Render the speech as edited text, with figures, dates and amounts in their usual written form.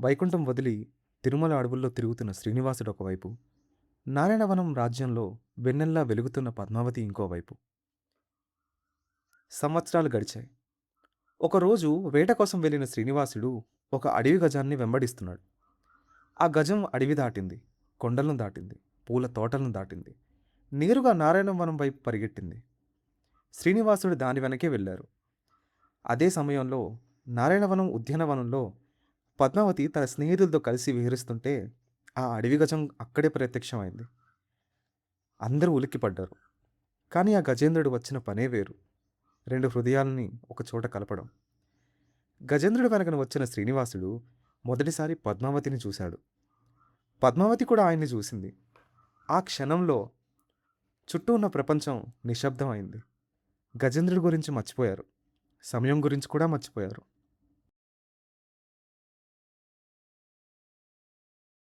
వైకుంఠం వదిలి తిరుమల అడవుల్లో తిరుగుతున్న శ్రీనివాసుడు ఒకవైపు, నారాయణవనం రాజ్యంలో వెన్నెల్లా వెలుగుతున్న పద్మావతి ఇంకోవైపు. సంవత్సరాలు గడిచాయి. ఒకరోజు వేట కోసం వెళ్ళిన శ్రీనివాసుడు ఒక అడవి గజాన్ని వెంబడిస్తున్నాడు. ఆ గజం అడవి దాటింది, కొండలను దాటింది, పూల తోటలను దాటింది. నేరుగా నారాయణవనం వైపు పరిగెట్టింది. శ్రీనివాసుడు దాని వెనకే వెళ్ళారు. అదే సమయంలో నారాయణవనం ఉద్యానవనంలో పద్మావతి తన స్నేహితులతో కలిసి విహరిస్తుంటే ఆ అడవి గజం అక్కడే ప్రత్యక్షమైంది. అందరూ ఉలిక్కిపడ్డారు. కానీ ఆ గజేంద్రుడు వచ్చిన పనే వేరు. రెండు హృదయాల్ని ఒకచోట కలపడం. గజేంద్రుడి వెనకన వచ్చిన శ్రీనివాసుడు మొదటిసారి పద్మావతిని చూశాడు. పద్మావతి కూడా ఆయన్ని చూసింది. ఆ క్షణంలో చుట్టూ ఉన్న ప్రపంచం నిశ్శబ్దం అయింది. గజేంద్రుడి గురించి మర్చిపోయారు. సమయం గురించి కూడా మర్చిపోయారు.